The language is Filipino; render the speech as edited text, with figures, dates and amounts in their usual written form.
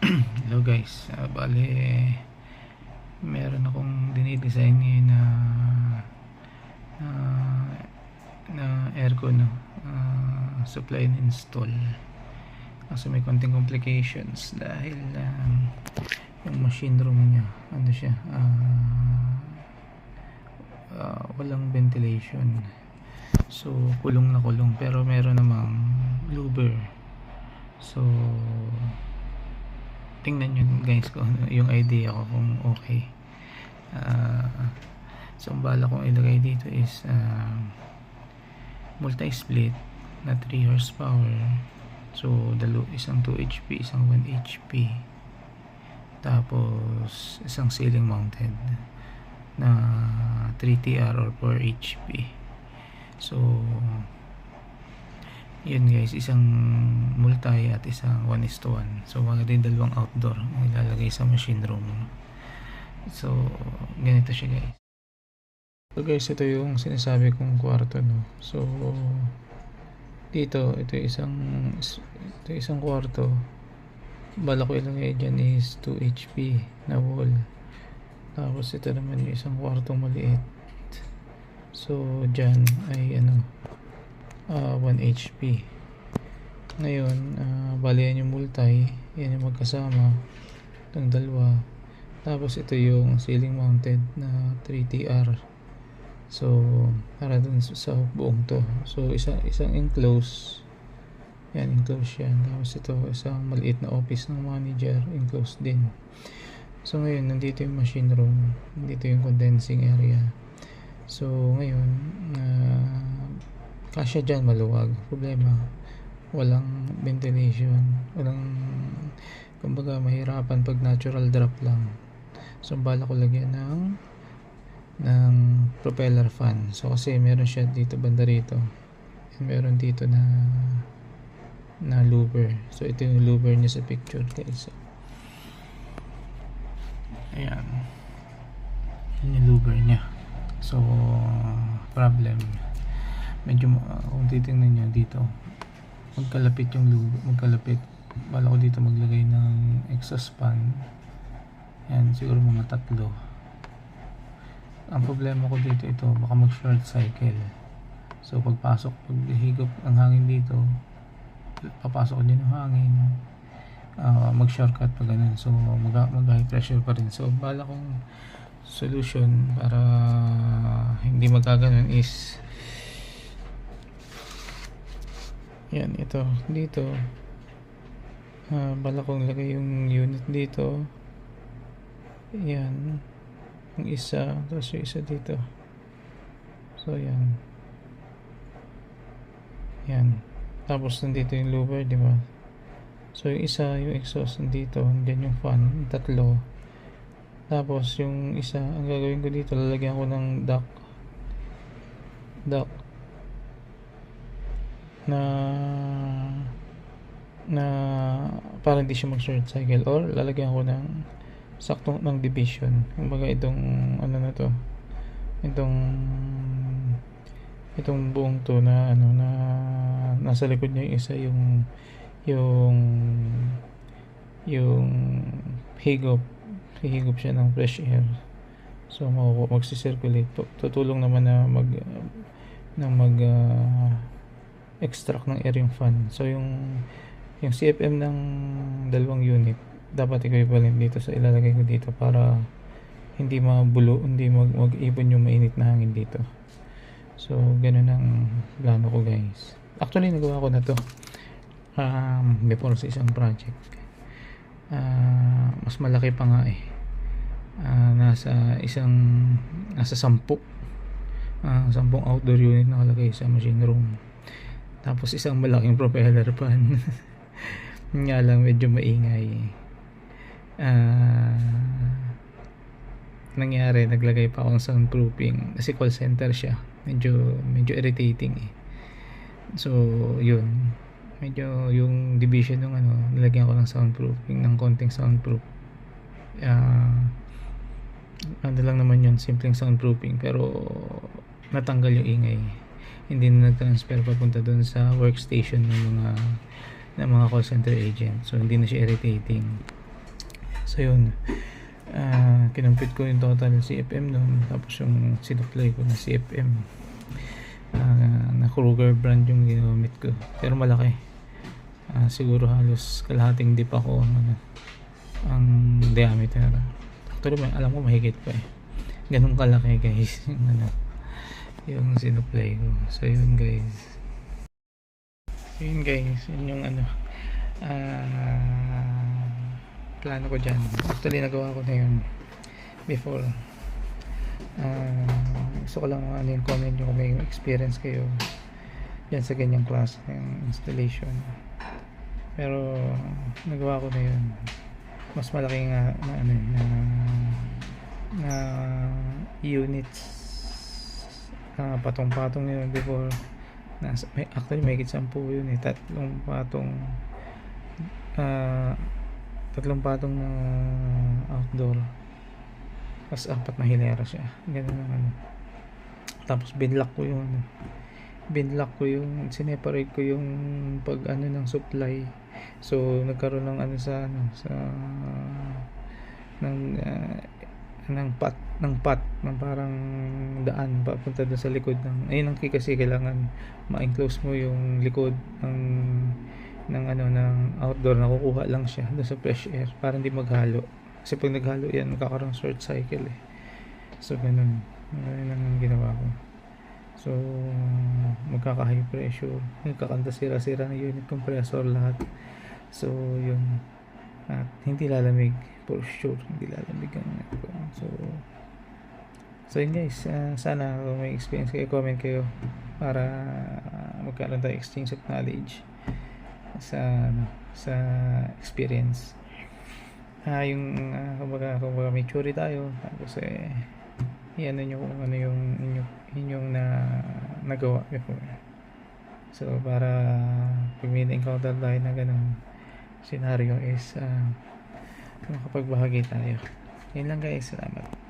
Hello guys, bale meron akong dinidesign ngayon na, na aircon, no? Supply and install. Kaso may konting complications dahil yung machine room niya ano siya, walang ventilation, so kulong na kulong, pero meron namang louver. So tingnan nyo guys kung yung idea ko kung okay. So ang bala kong ilagay dito is multi-split na 3 horsepower. So isang 2 HP, isang 1 HP, tapos isang ceiling mounted na 3TR or 4 HP. So yun guys, isang multi at isang 1:1. So mga din dalawang outdoor ilalagay sa machine room. So ganito siya guys. So guys, ito yung sinasabi kong kwarto, no? So dito, ito isang kwarto. Bala ko ilagay dyan is 2 HP na wall. Tapos ito naman yung isang kwartong maliit. So dyan ay 1 HP. Ngayon, bali yan yung multi, yan yung magkasama, itong dalawa. Tapos ito yung ceiling mounted na 3TR. So para dun sa buong to. So isang enclosed, yan, enclosed yan. Tapos ito isang maliit na office ng manager, enclosed din. So ngayon, nandito yung machine room, nandito yung condensing area. So ngayon, kasya dyan, maluwag. Problema, walang ventilation, kumbaga mahirapan pag natural drop lang. So bala ko lagyan ng propeller fan. So kasi meron siya dito banda rito, and meron dito na louver. So ito yung louver niya sa picture guys. So, ayan, yun yung louver niya. So problem, medyo kung titingnan nyo dito, magkalapit yung louver, bala ko dito maglagay ng exhaust fan. Yan, siguro mga 3. Ang problema ko dito, ito baka mag short cycle. So pag higop ang hangin dito, papasok din yung hangin, mag shortcut pa ganun. So mag high pressure pa rin. So bala kong solution para hindi magkaganon is yan, ito dito, bala kong lagay yung unit dito, yan, yung isa, tapos yung isa dito. So yan, tapos nandito yung louver, di ba? So yung isa, yung exhaust nandito, nandiyan yung fan, 3. Tapos yung isa, ang gagawin ko dito, lalagyan ko ng duct na para hindi siya mag short cycle, or lalagyan ko ng saktong ng division. Kumbaga itong na to, itong buong to na na nasa likod niya yung isa, yung higop siya ng fresh air. So magsi-circulate, tutulong naman na mag extract ng air yung fan. So yung CFM ng dalawang unit dapat equivalent dito sa ilalagay ko dito para hindi mag-ipon yung mainit na hangin dito. So ganun ang plano ko guys. Actually nagawa ko na to before sa isang project. Mas malaki pa nga nasa 10 outdoor unit nakalagay sa machine room, tapos isang malaking propeller fan. Nga lang medyo maingay. Nangyari, naglagay pa akong soundproofing kasi call center siya, medyo irritating So yun, medyo yung division ng nilagyan ko ng soundproofing, ng konting soundproof. Ano lang naman yun, simpleng soundproofing, pero natanggal yung ingay, hindi na nag-transfer papunta dun sa workstation ng mga call center agent. So hindi na siya irritating. So yun, kinumpit ko yung total CFM nun, tapos yung sinupply ko na CFM, na Kruger brand yung ginamit ko, pero malaki. Siguro halos kalahating dip ako ang diameter. Actually alam ko mahigit pa ganun kalaki guys yung sinupply ko. So yun guys, yun yung plano ko dyan. Actually nagawa ko na yun before. Gusto ko lang yung comment nyo kung may experience kayo dyan sa ganyang class ng installation. Pero nagawa ko na yun. Mas malaki nga na units, patong-patong yun before. Actually may higit 10 yun tatlong patong na outdoor, tapos 4 na hilera siya, ganun ang tapos binlock ko yung sineparate ko yung pag ng supply. So nagkaroon ng ng pot ng parang daan papunta doon sa likod ayun kasi kailangan ma-enclose mo yung likod ng outdoor, nakukuha lang siya doon sa fresh air para hindi maghalo, kasi pag naghalo yan magkakaroon short cycle So ganun ang ginawa ko. So magkaka high pressure, magkakanta sira-sira ng unit compressor lahat. So yun, at hindi lalamig, for sure hindi lalamig so yun guys, sana kung may experience kayo, comment kayo para magkaroon tayo exchange of knowledge sa experience. Yung kumbaga may theory tayo, tapos yan nyo kung ano yung inyong nagawa before. So para pag may na-encounter tayo na ganun scenario is makapagbahagi tayo. Yun lang guys, salamat.